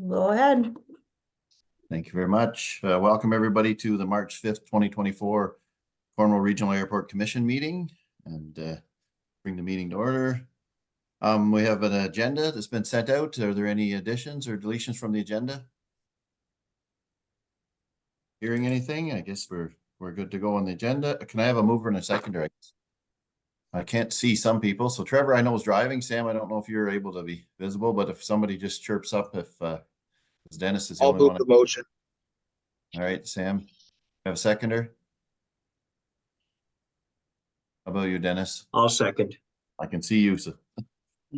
Go ahead. Thank you very much. Welcome everybody to the March 5th, 2024 Cornwall Regional Airport Commission meeting, and bring the meeting to order. We have an agenda that's been sent out. Are there any additions or deletions from the agenda? Hearing anything? I guess we're good to go on the agenda. Can I have a mover and a seconder? I can't see some people. So Trevor, I know, is driving. Sam, I don't know if you're able to be visible, but if somebody just chirps up, if Dennis is the I'll only move one. the motion. All right, Sam, have a seconder. How about you, Dennis? I'll second. I can see you. So,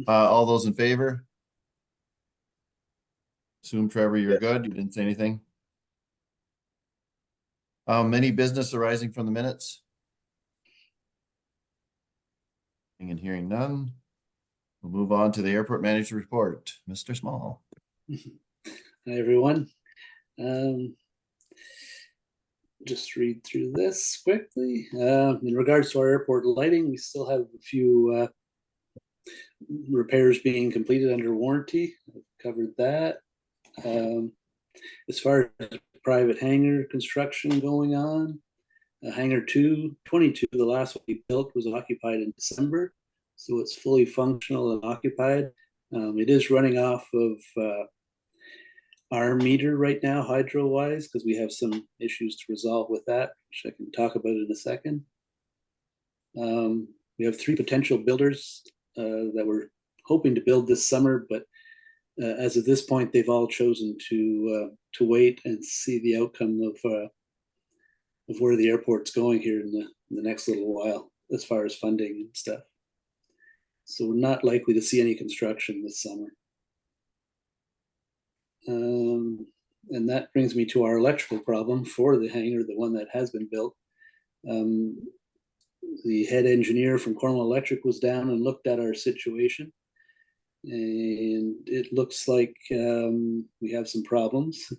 all those in favor? Assume, Trevor, you're good. You didn't say anything. Any business arising from the minutes? And hearing none, we'll move on to the airport manager report. Mr. Small. Hi, everyone. Just read through this quickly. In regards to our airport lighting, we still have a few repairs being completed under warranty. I've covered that. As far as private hangar construction going on, hangar 22, the last one we built, was occupied in December, so it's fully functional and occupied. It is running off of our meter right now, hydro wise, because we have some issues to resolve with that, which I can talk about in a second. We have 3 potential builders that we're hoping to build this summer, but as of this point, they've all chosen to wait and see the outcome of where the airport's going here in the next little while, as far as funding and stuff. So we're not likely to see any construction this summer. And that brings me to our electrical problem for the hangar, the one that has been built. The head engineer from Cornwall Electric was down and looked at our situation, and it looks like we have some problems.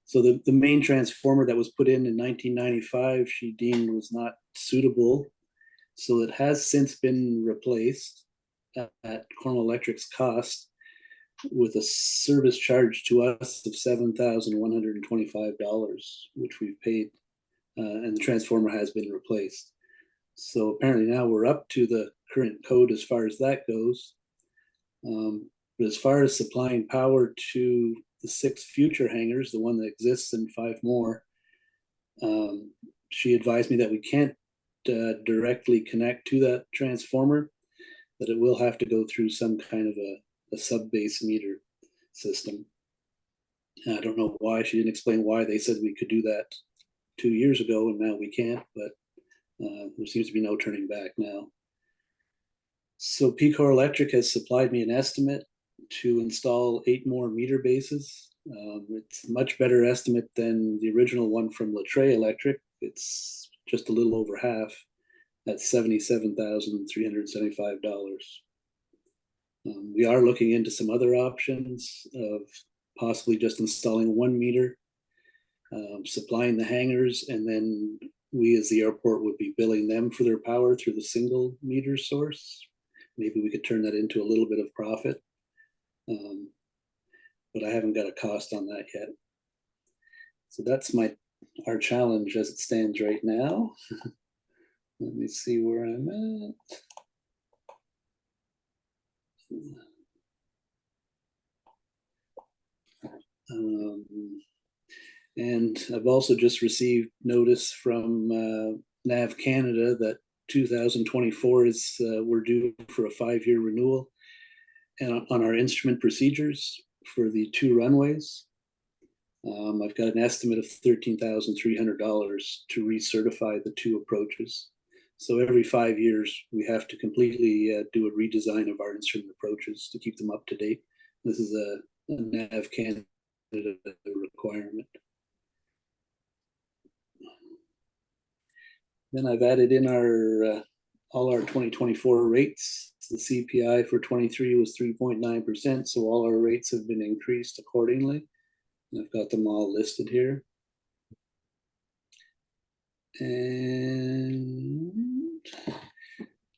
So the main transformer that was put in 1995, she deemed was not suitable. So it has since been replaced at Cornwall Electric's cost, with a service charge to us of $7,125, which we've paid, and the transformer has been replaced. So apparently now we're up to the current code as far as that goes. But as far as supplying power to the 6 future hangars, the one that exists and 5 more, she advised me that we can't directly connect to that transformer, that it will have to go through some kind of a sub-base meter system. I don't know why. She didn't explain why. They said we could do that 2 years ago and now we can't, but there seems to be no turning back now. So Pcor Electric has supplied me an estimate to install 8 more meter bases. It's a much better estimate than the original one from Latreille Electric. It's just a little over half at $77,375. We are looking into some other options of possibly just installing 1 meter, supplying the hangars, and then we as the airport would be billing them for their power through the single meter source. Maybe we could turn that into a little bit of profit, but I haven't got a cost on that yet. So that's our challenge as it stands right now. Let me see where I'm at. And I've also just received notice from NAV Canada that 2024 is we're due for a 5-year renewal and on our instrument procedures for the 2 runways. I've got an estimate of $13,300 to recertify the 2 approaches. So every 5 years, we have to completely do a redesign of our instrument approaches to keep them up to date. This is a NAV Canada requirement. Then I've added in all our 2024 rates. The CPI for 23 was 3.9%, so all our rates have been increased accordingly. And I've got them all listed here. And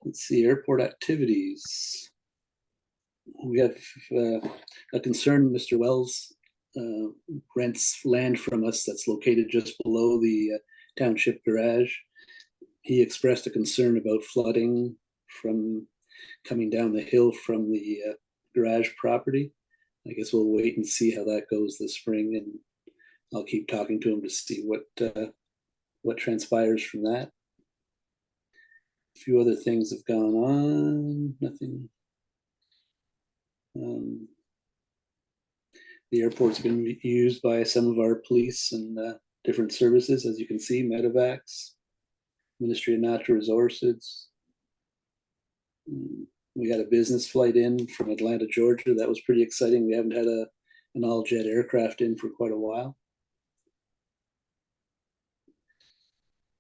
let's see, airport activities. We have a concern Mr. Wells rents land from us that's located just below the township garage. He expressed a concern about flooding from coming down the hill from the garage property. I guess we'll wait and see how that goes this spring, and I'll keep talking to him to see what transpires from that. A few other things have gone on. Nothing. The airport's been used by some of our police and different services, as you can see, medevacs, Ministry of Natural Resources. We had a business flight in from Atlanta, Georgia. That was pretty exciting. We haven't had an all-jet aircraft in for quite a while.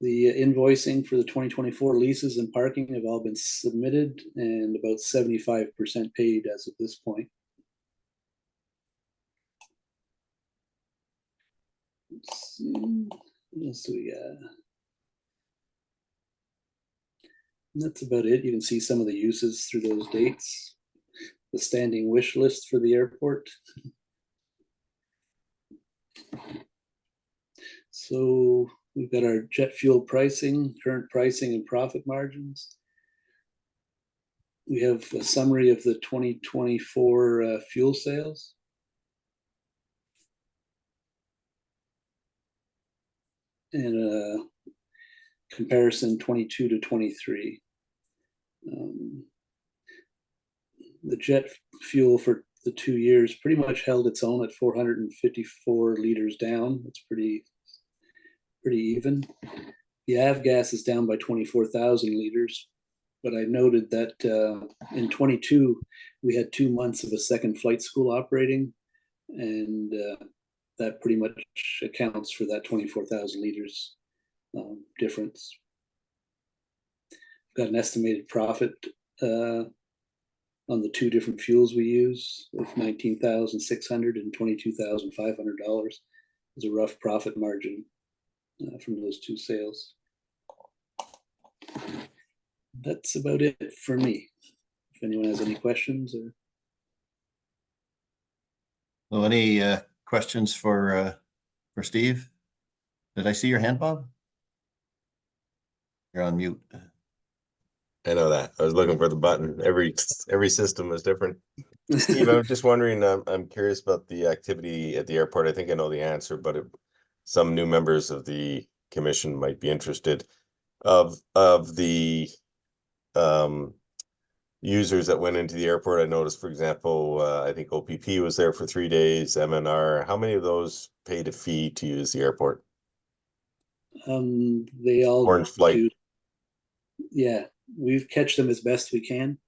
The invoicing for the 2024 leases and parking have all been submitted and about 75% paid as of this point. Let's see. What else do we got? That's about it. You can see some of the uses through those dates. The standing wish list for the airport. So we've got our jet fuel pricing, current pricing, and profit margins. We have a summary of the 2024 fuel sales. And a comparison 22 to 23. The jet fuel for the 2 years pretty much held its own at 454 liters down. It's pretty even. The avgas is down by 24,000 liters, but I noted that in 22 we had 2 months of a second flight school operating, and that pretty much accounts for that 24,000 liters difference. Got an estimated profit on the 2 different fuels we use of $19,600 and $22,500 is a rough profit margin from those 2 sales. That's about it for me. If anyone has any questions or. So any questions for Steve? Did I see your hand, Bob? You're on mute. I know that. I was looking for the button. Every system is different. Steve, I'm just wondering, I'm curious about the activity at the airport. I think I know the answer, but some new members of the commission might be interested. Of the users that went into the airport, I noticed, for example, I think OPP was there for 3 days, MNR. How many of those paid a fee to use the airport? They all Orange Flight. Yeah, we've catch them as best we can.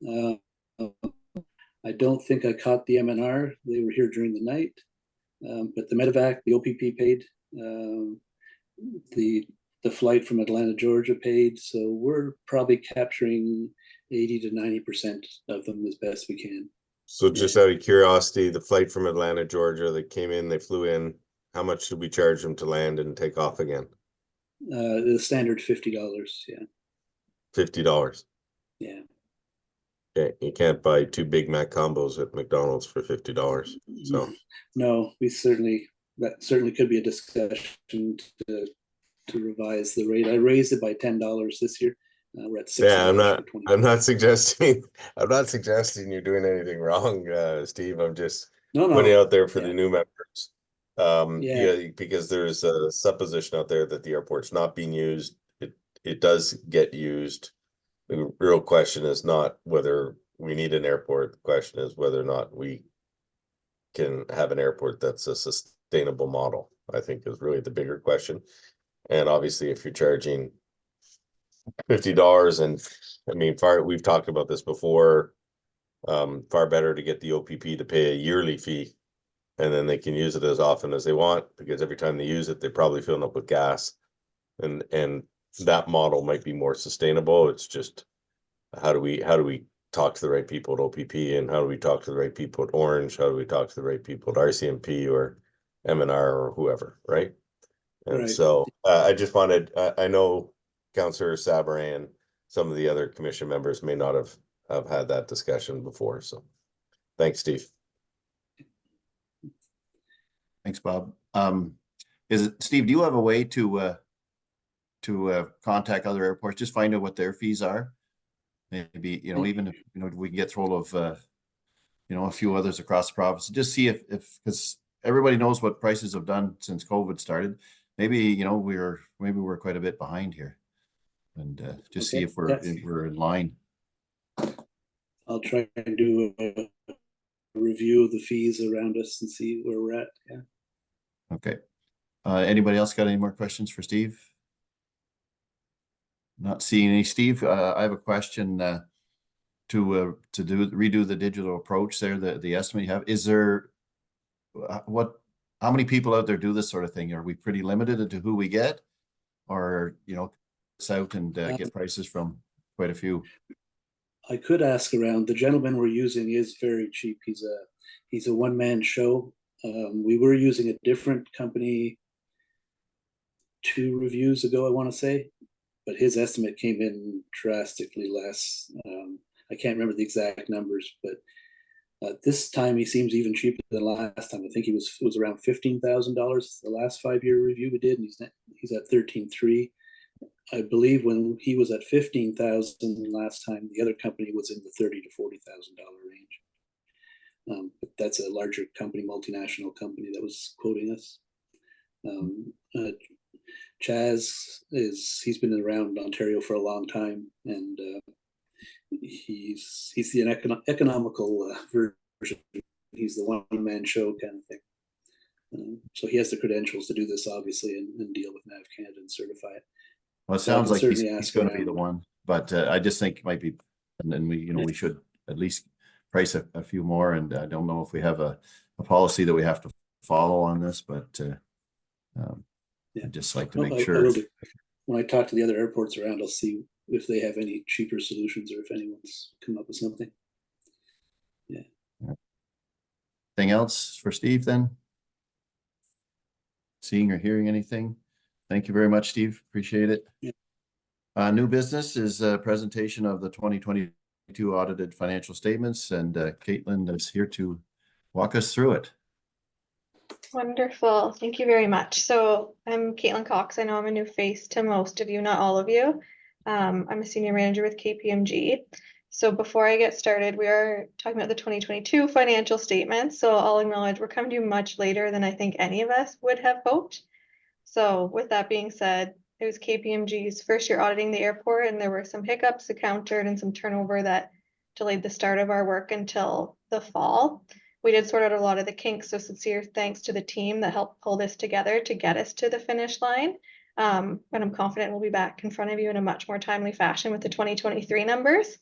I don't think I caught the MNR. They were here during the night, but the medevac, the OPP paid. The flight from Atlanta, Georgia paid. So we're probably capturing 80 to 90% of them as best we can. So just out of curiosity, the flight from Atlanta, Georgia, they came in, they flew in. How much should we charge them to land and take off again? The standard $50. Yeah. $50. Yeah. Okay, you can't buy 2 Big Mac combos at McDonald's for $50. So no, that certainly could be a discussion to revise the rate. I raised it by $10 this year. We're at $6. Yeah, I'm not suggesting you're doing anything wrong, Steve. I'm just putting it out there for the new members. Because there's a supposition out there that the airport's not being used. It does get used. The real question is not whether we need an airport. The question is whether or not we can have an airport that's a sustainable model, I think, is really the bigger question. And obviously, if you're charging $50, and I mean, we've talked about this before, far better to get the OPP to pay a yearly fee, and then they can use it as often as they want, because every time they use it, they're probably filling up with gas, and that model might be more sustainable. It's just how do we talk to the right people at OPP, and how do we talk to the right people at Orange? How do we talk to the right people at RCMP or MNR or whoever, right? And so I just wanted, I know Councillor Sabourin and some of the other commission members may not have had that discussion before. So thanks, Steve. Thanks, Bob. Steve, do you have a way to contact other airports, just find out what their fees are? Maybe, even if, we can get hold of, a few others across the province, just see if, because everybody knows what prices have done since COVID started. Maybe, we're quite a bit behind here. And just see if we're in line. I'll try and do a review of the fees around us and see where we're at. Yeah. Okay. Anybody else got any more questions for Steve? Not seeing any. Steve, I have a question to redo the digital approach there, the estimate you have. Is there how many people out there do this sort of thing? Are we pretty limited to who we get, or it's out and get prices from quite a few? I could ask around. The gentleman we're using is very cheap. He's a one-man show. We were using a different company 2 reviews ago, I want to say, but his estimate came in drastically less. I can't remember the exact numbers, but this time he seems even cheaper than last time. I think it was around $15,000 the last 5-year review we did, and he's at 13.3. I believe when he was at 15,000 last time, the other company was in the $30,000 to $40,000 range. But that's a larger company, multinational company that was quoting us. Chaz he's been around Ontario for a long time, and he's the economical version. He's the one-man show kind of thing. So he has the credentials to do this, obviously, and deal with NAV Canada and certify it. Well, it sounds like he's going to be the one, but I just think it might be, and then we should at least price a few more. And I don't know if we have a policy that we have to follow on this, but I'd just like to make sure. When I talk to the other airports around, I'll see if they have any cheaper solutions or if anyone's come up with something. Yeah. Anything else for Steve then? Seeing or hearing anything? Thank you very much, Steve. Appreciate it. Yeah. New business is a presentation of the 2022 audited financial statements, and Caitlin is here to walk us through it. Wonderful. Thank you very much. So I'm Caitlin Cox. I know I'm a new face to most of you, not all of you. I'm a senior manager with KPMG. So before I get started, we are talking about the 2022 financial statements. So I'll acknowledge we're coming to you much later than I think any of us would have hoped. So with that being said, it was KPMG's first year auditing the airport, and there were some hiccups encountered and some turnover that delayed the start of our work until the fall. We did sort out a lot of the kinks, so sincere thanks to the team that helped pull this together to get us to the finish line. And I'm confident we'll be back in front of you in a much more timely fashion with the 2023 numbers.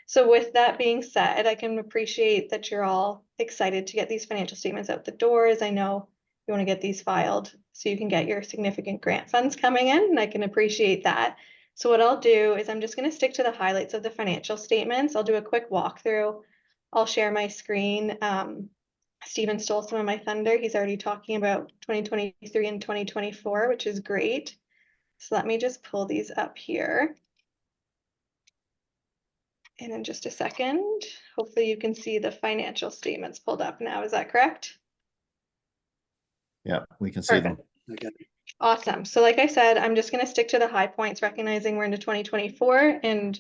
So with that being said, I can appreciate that you're all excited to get these financial statements out the door, as I know you want to get these filed so you can get your significant grant funds coming in, and I can appreciate that. So what I'll do is I'm just going to stick to the highlights of the financial statements. I'll do a quick walkthrough. I'll share my screen. Stephen stole some of my thunder. He's already talking about 2023 and 2024, which is great. So let me just pull these up here. And in just a second, hopefully you can see the financial statements pulled up now. Is that correct? Yeah, we can see them. Okay. Awesome. So like I said, I'm just going to stick to the high points, recognizing we're into 2024 and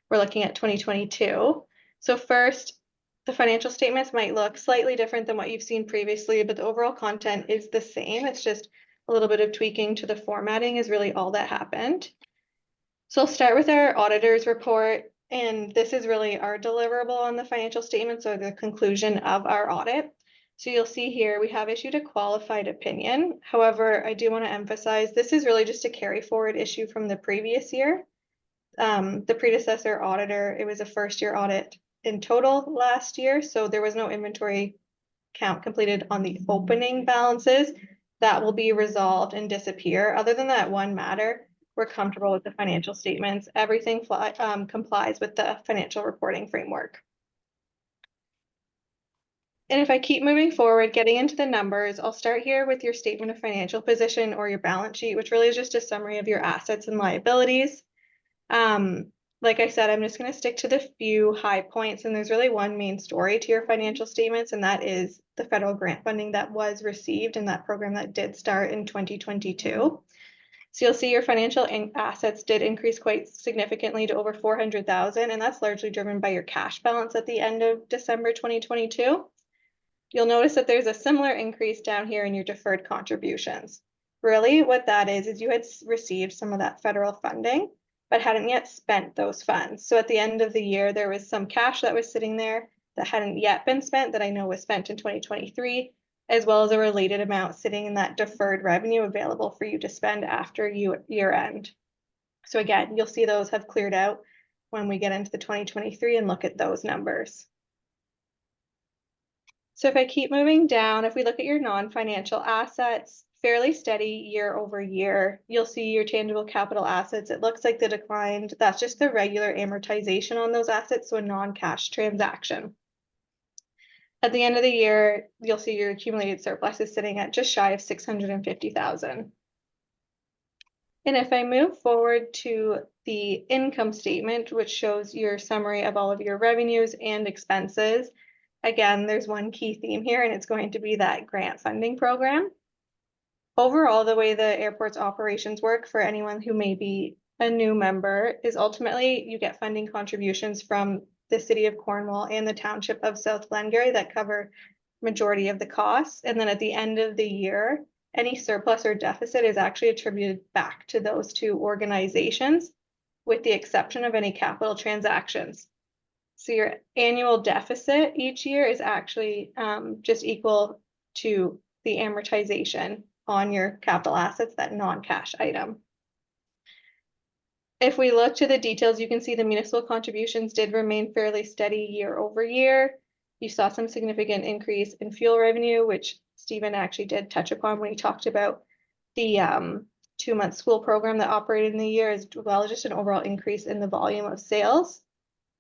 we're looking at 2022. So first, the financial statements might look slightly different than what you've seen previously, but the overall content is the same. It's just a little bit of tweaking to the formatting is really all that happened. So I'll start with our auditor's report, and this is really our deliverable on the financial statements, or the conclusion of our audit. So you'll see here, we have issued a qualified opinion. However, I do want to emphasize, this is really just a carry forward issue from the previous year. The predecessor auditor, it was a first year audit in total last year. So there was no inventory count completed on the opening balances. That will be resolved and disappear. Other than that one matter, we're comfortable with the financial statements. Everything complies with the financial reporting framework. And if I keep moving forward, getting into the numbers, I'll start here with your statement of financial position or your balance sheet, which really is just a summary of your assets and liabilities. like I said, I'm just going to stick to the few high points, and there's really one main story to your financial statements, and that is the federal grant funding that was received in that program that did start in 2022. So you'll see your financial assets did increase quite significantly to over 400,000, and that's largely driven by your cash balance at the end of December 2022. You'll notice that there's a similar increase down here in your deferred contributions. Really, what that is you had received some of that federal funding, but hadn't yet spent those funds. So at the end of the year, there was some cash that was sitting there that hadn't yet been spent that I know was spent in 2023, as well as a related amount sitting in that deferred revenue available for you to spend after year end. So again, you'll see those have cleared out when we get into the 2023 and look at those numbers. So if I keep moving down, if we look at your non-financial assets, fairly steady year over year, you'll see your tangible capital assets. It looks like they declined. That's just the regular amortization on those assets, so a non-cash transaction. At the end of the year, you'll see your accumulated surplus is sitting at just shy of 650,000. And if I move forward to the income statement, which shows your summary of all of your revenues and expenses, again, there's one key theme here, and it's going to be that grant funding program. Overall, the way the airport's operations work for anyone who may be a new member is ultimately you get funding contributions from the city of Cornwall and the township of South Glengarry that cover majority of the costs. And then at the end of the year, any surplus or deficit is actually attributed back to those two organizations, with the exception of any capital transactions. So your annual deficit each year is actually just equal to the amortization on your capital assets, that non-cash item. If we look to the details, you can see the municipal contributions did remain fairly steady year over year. You saw some significant increase in fuel revenue, which Stephen actually did touch upon when he talked about the 2-month school program that operated in the year, as well as just an overall increase in the volume of sales.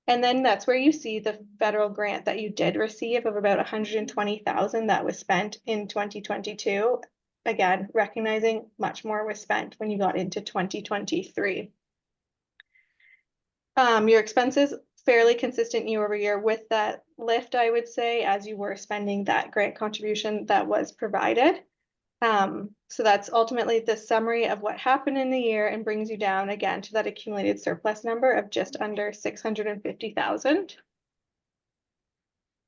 And then that's where you see the federal grant that you did receive of about 120,000 that was spent in 2022. Again, recognizing much more was spent when you got into 2023. Your expenses fairly consistent year over year with that lift, I would say, as you were spending that grant contribution that was provided. So that's ultimately the summary of what happened in the year and brings you down again to that accumulated surplus number of just under 650,000.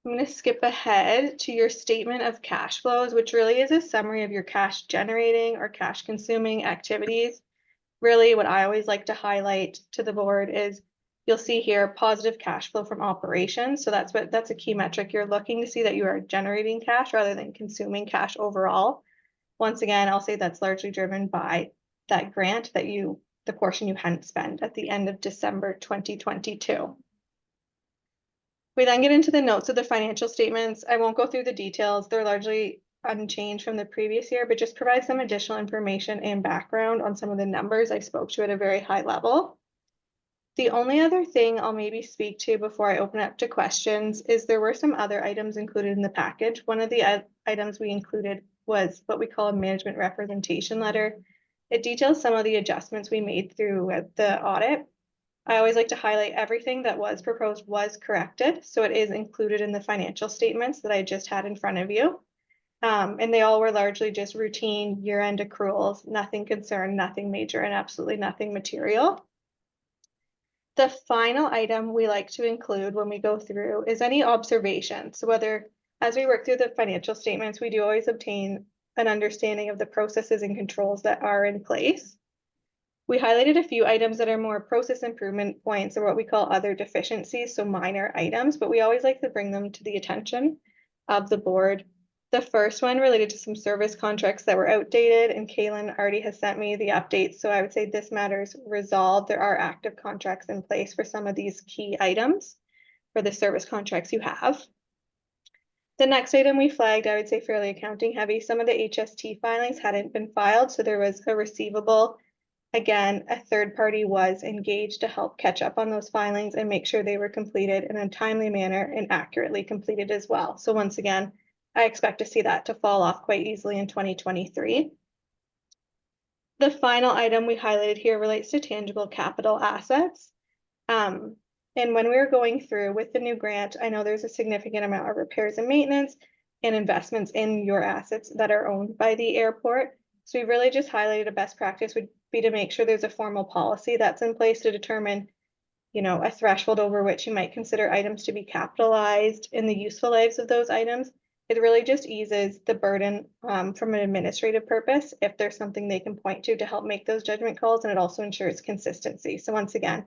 I'm going to skip ahead to your statement of cash flows, which really is a summary of your cash generating or cash consuming activities. Really, what I always like to highlight to the board is you'll see here positive cash flow from operations. So that's a key metric. You're looking to see that you are generating cash rather than consuming cash overall. Once again, I'll say that's largely driven by that grant that the portion you hadn't spent at the end of December 2022. We then get into the notes of the financial statements. I won't go through the details. They're largely unchanged from the previous year, but just provide some additional information and background on some of the numbers I spoke to at a very high level. The only other thing I'll maybe speak to before I open up to questions is there were some other items included in the package. One of the items we included was what we call a management representation letter. It details some of the adjustments we made through the audit. I always like to highlight everything that was proposed was corrected. So it is included in the financial statements that I just had in front of you. And they all were largely just routine year-end accruals, nothing concerned, nothing major, and absolutely nothing material. The final item we like to include when we go through is any observations. So whether as we work through the financial statements, we do always obtain an understanding of the processes and controls that are in place. We highlighted a few items that are more process improvement points or what we call other deficiencies, so minor items, but we always like to bring them to the attention of the board. The first one related to some service contracts that were outdated, and Kaylin already has sent me the updates, so I would say this matter's resolved. There are active contracts in place for some of these key items for the service contracts you have. The next item we flagged, I would say fairly accounting heavy. Some of the HST filings hadn't been filed, so there was a receivable. Again, a third party was engaged to help catch up on those filings and make sure they were completed in a timely manner and accurately completed as well. So once again, I expect to see that to fall off quite easily in 2023. The final item we highlighted here relates to tangible capital assets. And when we were going through with the new grant, I know there's a significant amount of repairs and maintenance and investments in your assets that are owned by the airport. So we really just highlighted a best practice would be to make sure there's a formal policy that's in place to determine, you know, a threshold over which you might consider items to be capitalized in the useful lives of those items. It really just eases the burden from an administrative purpose if there's something they can point to help make those judgment calls, and it also ensures consistency. So once again,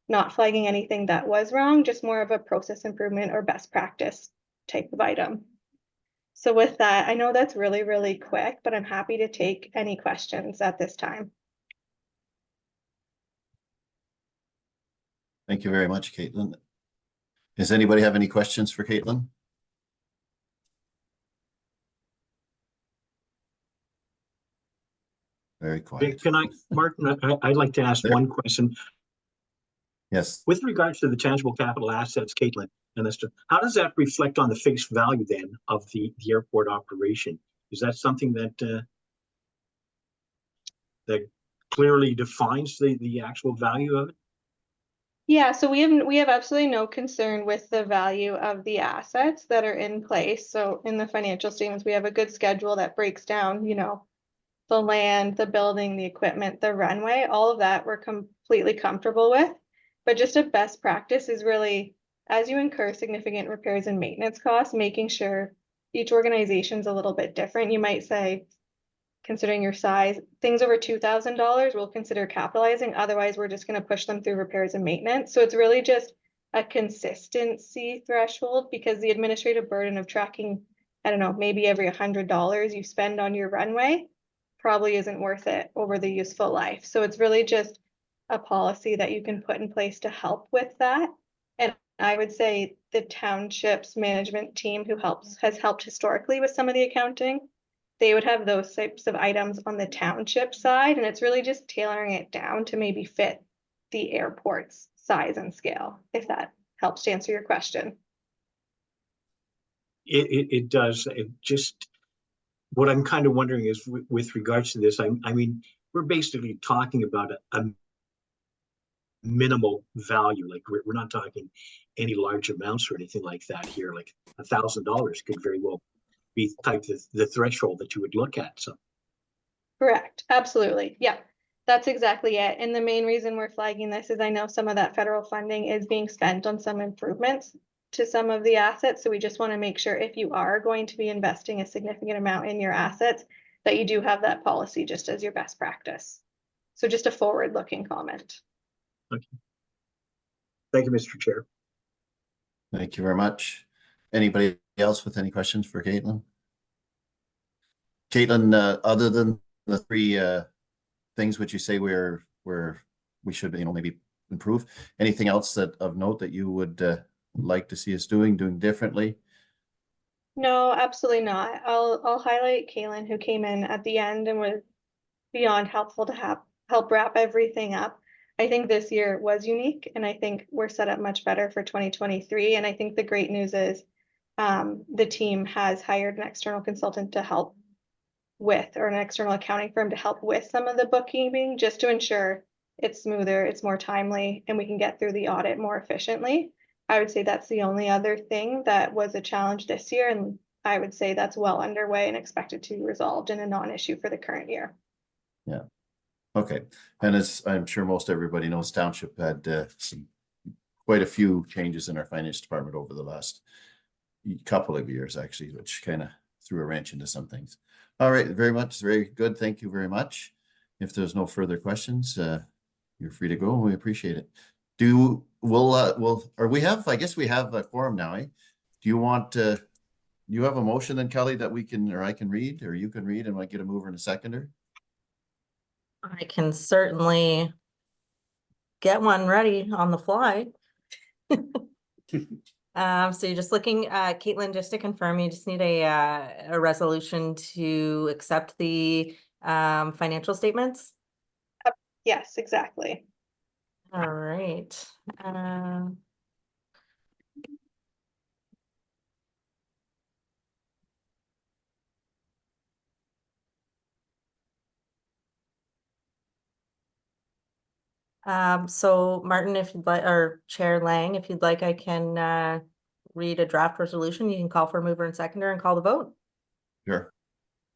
not flagging anything that was wrong, just more of a process improvement or best practice type of item. So with that, I know that's really, really quick, but I'm happy to take any questions at this time. Thank you very much, Caitlin. Does anybody have any questions for Caitlin? Very quiet. Can I, Martin, I'd like to ask There. one question. Yes. With regards to the tangible capital assets, Caitlin, and that's, how does that reflect on the face value then of the airport operation? Is that something that that clearly defines the actual value of it? Yeah, so we have absolutely no concern with the value of the assets that are in place. So in the financial statements, we have a good schedule that breaks down, you know, the land, the building, the equipment, the runway, all of that we're completely comfortable with. But just a best practice is really, as you incur significant repairs and maintenance costs, making sure each organization's a little bit different. You might say, considering your size, things over $2,000 we'll consider capitalizing. Otherwise, we're just going to push them through repairs and maintenance. So it's really just a consistency threshold, because the administrative burden of tracking, I don't know, maybe every $100 you spend on your runway probably isn't worth it over the useful life. So it's really just a policy that you can put in place to help with that. And I would say the township's management team has helped historically with some of the accounting, they would have those types of items on the township side, and it's really just tailoring it down to maybe fit the airport's size and scale, if that helps to answer your question. It does. It just, what I'm kind of wondering is with regards to this, I mean, we're basically talking about a minimal value. Like we're not talking any large amounts or anything like that here. Like $1,000 could very well be type the threshold that you would look at. So Correct, absolutely, yeah, that's exactly it. And the main reason we're flagging this is I know some of that federal funding is being spent on some improvements to some of the assets. So we just want to make sure if you are going to be investing a significant amount in your assets, that you do have that policy just as your best practice. So just a forward-looking comment. thank you, Mr. Chair. Thank you very much. Anybody else with any questions for Caitlin? Caitlin, other than the three things which you say we should, you know, maybe improve, anything else that of note that you would like to see us doing differently? No, absolutely not. I'll highlight Kaylin, who came in at the end and was beyond helpful to help wrap everything up. I think this year was unique, and I think we're set up much better for 2023. And I think the great news is the team has hired an external consultant to help with, or an external accounting firm to help with some of the bookkeeping, just to ensure it's smoother, it's more timely, and we can get through the audit more efficiently. I would say that's the only other thing that was a challenge this year, and I would say that's well underway and expected to be resolved in a non-issue for the current year. Yeah. Okay. And as I'm sure most everybody knows, Township had quite a few changes in our finance department over the last couple of years, actually, which kind of threw a wrench into some things. All right, very good. Thank you very much. If there's no further questions, you're free to go. We appreciate it. I guess we have a quorum now, eh? Do you want you have a motion then, Kelly, that we can, or I can read, or you can read, and I get a mover and a seconder? I can certainly get one ready on the fly. So you're just looking, Caitlin, just to confirm, you just need a resolution to accept the financial statements? Yes, exactly. All right. So Martin, if you'd like, or Chair Lang, if you'd like, I can read a draft resolution. You can call for a mover and seconder and call the vote. Sure.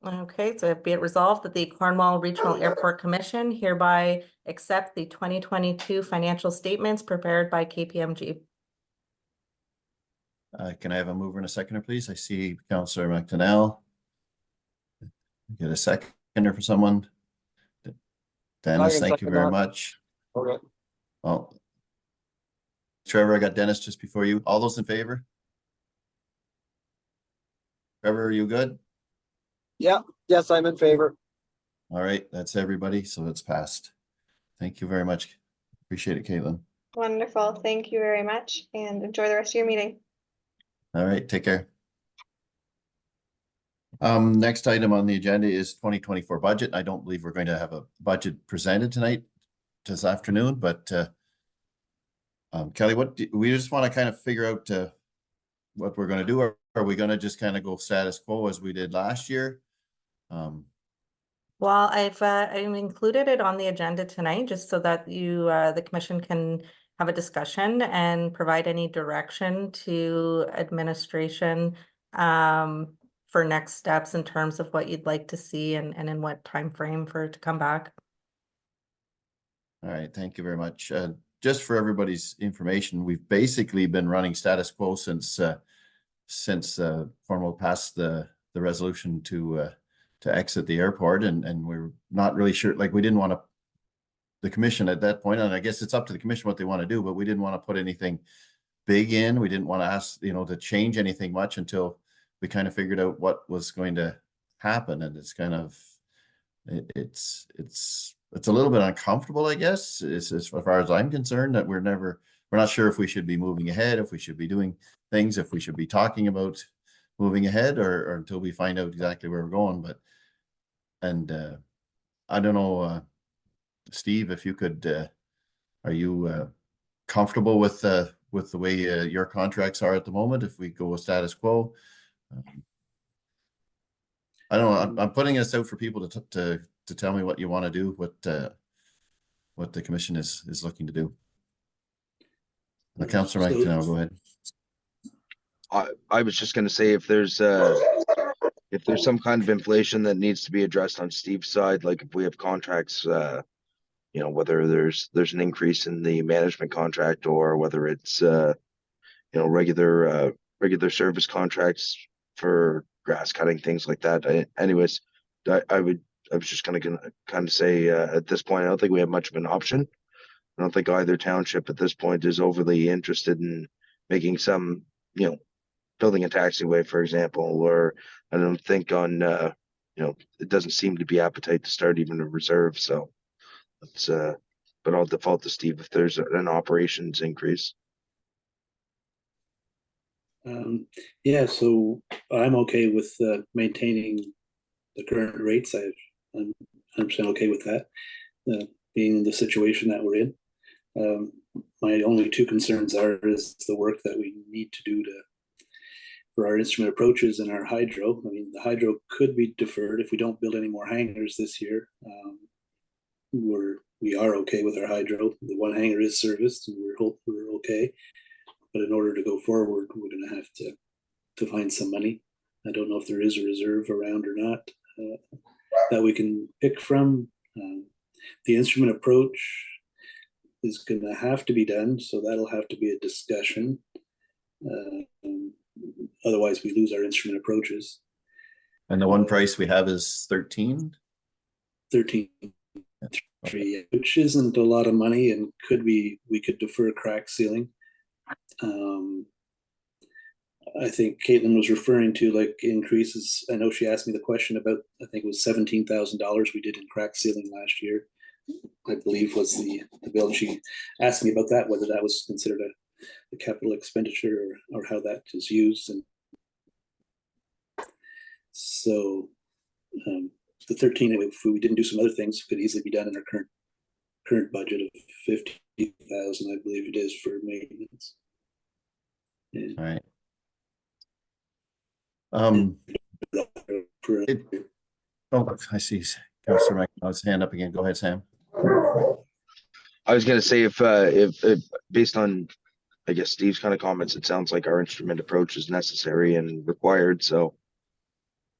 Okay, so be it resolved that the Cornwall Regional Airport Commission hereby accept the 2022 financial statements prepared by KPMG. Can I have a mover and a seconder, please? I see Councillor McDonnell. Get a seconder for someone. Dennis, can thank you second very that. much. Okay. Oh. Trevor, I got Dennis just before you. All those in favor? Trevor, are you good? Yeah, yes, I'm in favor. All right, that's everybody, so it's passed. Thank you very much. Appreciate it, Caitlin. Wonderful. Thank you very much and enjoy the rest of your meeting. All right, take care. Next item on the agenda is 2024 budget. I don't believe we're going to have a budget presented tonight, this afternoon, but Kelly, we just want to kind of figure out what we're going to do, or are we going to just kind of go status quo as we did last year? Well, I've included it on the agenda tonight just so that you, the commission can have a discussion and provide any direction to administration for next steps in terms of what you'd like to see and in what time frame for it to come back. All right, thank you very much. Just for everybody's information, we've basically been running status quo since Cornwall passed the resolution to exit the airport, and we're not really sure, like, we didn't want to, the commission at that point, and I guess it's up to the commission what they want to do, but we didn't want to put anything big in. We didn't want to ask, to change anything much until we kind of figured out what was going to happen. And it's kind of, it's a little bit uncomfortable, I guess, as far as I'm concerned, that we're not sure if we should be moving ahead, if we should be doing things, if we should be talking about moving ahead, or until we find out exactly where we're going. But, and I don't know, Steve, if you could, are you comfortable with the way your contracts are at the moment, if we go with status quo? I don't know, I'm putting this out for people to tell me what you want to do, what the commission is looking to do. Councillor Mike, now go ahead. I was just going to say, if there's some kind of inflation that needs to be addressed on Steve's side, like if we have contracts, whether there's an increase in the management contract, or whether it's regular service contracts for grass cutting, things like that. I was just going to kind of say, at this point, I don't think we have much of an option. I don't think either township at this point is overly interested in making some, building a taxiway, for example, or I don't think it doesn't seem to be appetite to start even a reserve. So it's, but I'll default to Steve if there's an operations increase. Yeah, so I'm okay with maintaining the current rates. I'm 100% okay with that, being the situation that we're in. My only two concerns is the work that we need to do for our instrument approaches and our hydro. I mean, the hydro could be deferred if we don't build any more hangars this year. We are okay with our hydro. The one hangar is serviced, and we're okay. But in order to go forward, we're going to have to find some money. I don't know if there is a reserve around or not that we can pick from. The instrument approach is going to have to be done, so that'll have to be a discussion. Otherwise, we lose our instrument approaches. And the one price we have is 13.3, which isn't a lot of money, and we could defer crack sealing. I think Caitlin was referring to like increases. I know she asked me the question about, I think it was $17,000 we did in crack sealing last year, I believe was the bill. She asked me about that, whether that was considered a capital expenditure or how that is used. And so the 13, if we didn't do some other things, could easily be done in our current budget of 50,000, I believe it is, for maintenance. Yeah. All right. Oh, I see Councillor McDonald's hand up again. Go ahead, Sam. I was gonna say if based on, I guess, Steve's kind of comments, it sounds like our instrument approach is necessary and required, so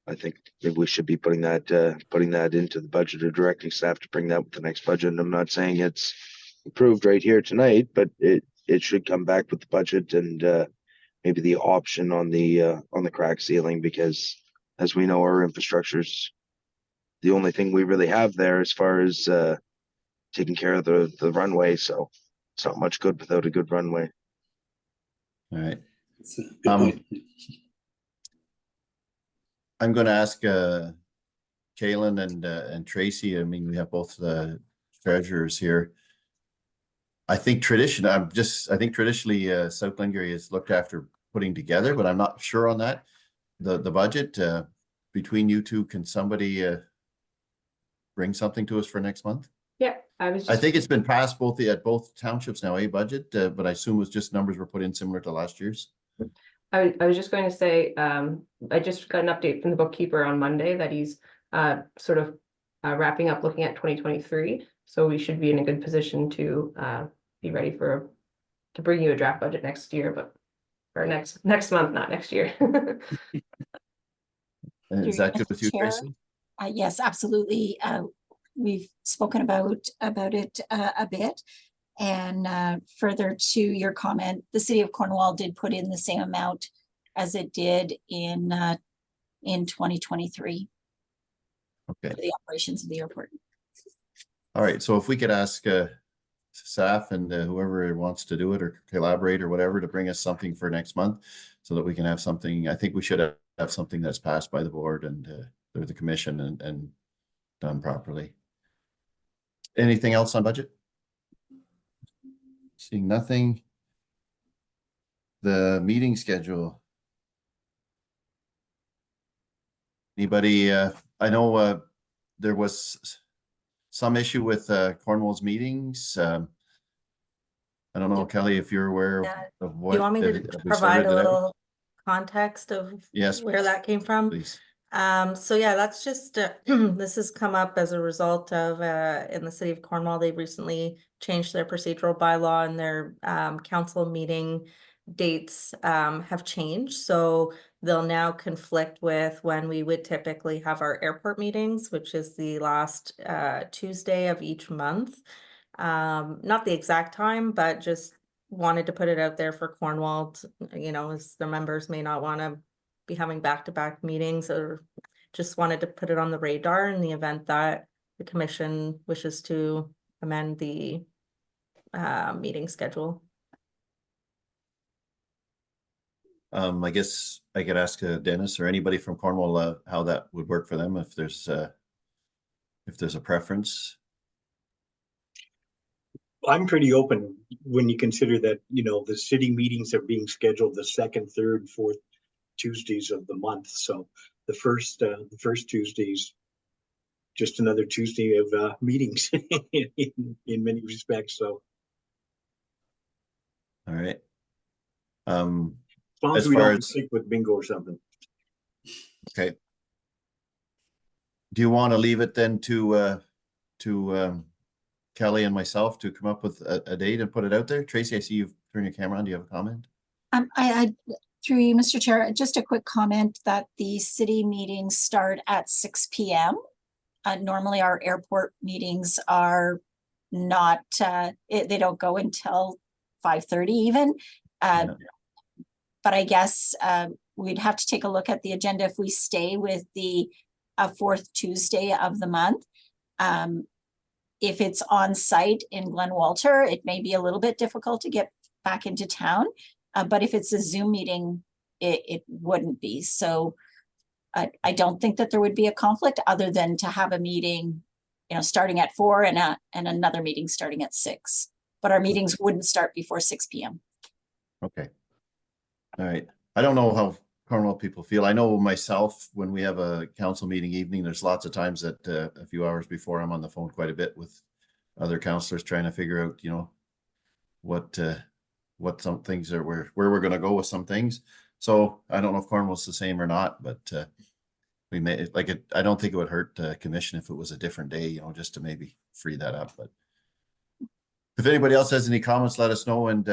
I think maybe we should be putting that into the budget or directing staff to bring that with the next budget. And I'm not saying it's approved right here tonight, but it should come back with the budget and maybe the option on the crack ceiling, because as we know, our infrastructure's the only thing we really have there as far as taking care of the runway. So it's not much good without a good runway. All right. That's a good Um, point. I'm gonna ask Kaylin and Tracy. I mean, we have both the treasurers here. I think traditionally South Glengarry is looked after putting together, but I'm not sure on that. The budget between you two, can somebody bring something to us for next month? Yeah, I was I just, think it's been passed at both townships now, budget, but I assume it was just numbers were put in similar to last year's. I was just going to say, I just got an update from the bookkeeper on Monday that he's sort of wrapping up looking at 2023. So we should be in a good position to be ready to bring you a draft budget next year, but or next month, not next year. Is that good with you, Chair? Tracy? Yes, absolutely. We've spoken about it a bit. And further to your comment, the city of Cornwall did put in the same amount as it did in 2023 Okay. for the operations of the airport. All right, so if we could ask staff and whoever wants to do it or collaborate or whatever to bring us something for next month so that we can have something. I think we should have something that's passed by the board and or the commission and done properly. Anything else on budget? Seeing nothing. The meeting schedule. Anybody, I know there was some issue with Cornwall's meetings. I don't know, Kelly, if you're aware Yeah. of Do what. you want me to have we provide sorted a it out? little context of Yes, where that came from? please. So yeah, that's just, this has come up as a result of, in the city of Cornwall, they recently changed their procedural bylaw and their, council meeting dates, have changed. So they'll now conflict with when we would typically have our airport meetings, which is the last, Tuesday of each month. Not the exact time, but just wanted to put it out there for Cornwall, as the members may not want to be having back-to-back meetings, or just wanted to put it on the radar in the event that the commission wishes to amend the meeting schedule. I guess I could ask Dennis or anybody from Cornwall how that would work for them if there's a preference. I'm pretty open when you consider that, the city meetings are being scheduled the second, third, fourth Tuesdays of the month. So the first Tuesday's just another Tuesday of meetings in many respects. So All right. as long as As we far don't as- stick with bingo or something. Okay. Do you want to leave it then to Kelly and myself to come up with a date and put it out there? Tracy, I see you've turned your camera on. Do you have a comment? I through you, Mr. Chair, just a quick comment that the city meetings start at 6 p.m. Normally our airport meetings are not, they don't go until 5:30 even. Yeah. But I guess we'd have to take a look at the agenda if we stay with the fourth Tuesday of the month. If it's on site in Glen Walter, it may be a little bit difficult to get back into town. But if it's a Zoom meeting, it wouldn't be. So I don't think that there would be a conflict other than to have a meeting, starting at 4 and another meeting starting at 6. But our meetings wouldn't start before 6 p.m. Okay. All right. I don't know how Cornwall people feel. I know myself, when we have a council meeting evening, there's lots of times that a few hours before I'm on the phone quite a bit with other councillors trying to figure out, what some things are, where we're going to go with some things. So I don't know if Cornwall's the same or not, but we may I don't think it would hurt the commission if it was a different day, just to maybe free that up. But If anybody else has any comments, let us know, and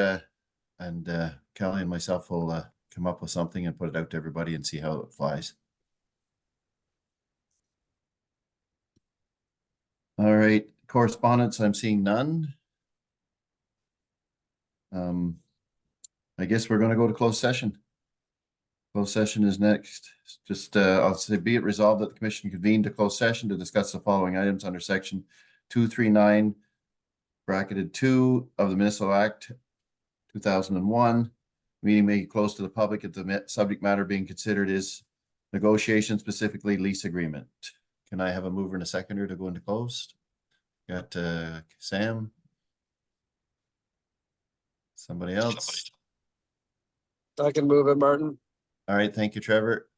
Kelly and myself will come up with something and put it out to everybody and see how it flies. All right, correspondence, I'm seeing none. I guess we're gonna go to closed session. Closed session is next. Just, I'll say, be it resolved that the commission convene to closed session to discuss the following items under section 239 bracketed 2 of the Municipal Act 2001. Meeting may be closed to the public if the subject matter being considered is negotiation, specifically lease agreement. Can I have a mover and a seconder to go into closed? Got Sam? Somebody else? I can move it, Martin. All right, thank you, Trevor.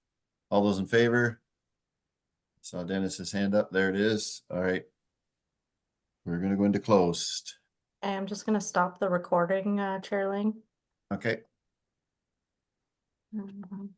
All those in favor? Saw Dennis's hand up. There it is. All right. We're gonna go into closed. I'm just gonna stop the recording, Chair Ling. Okay. Mhm.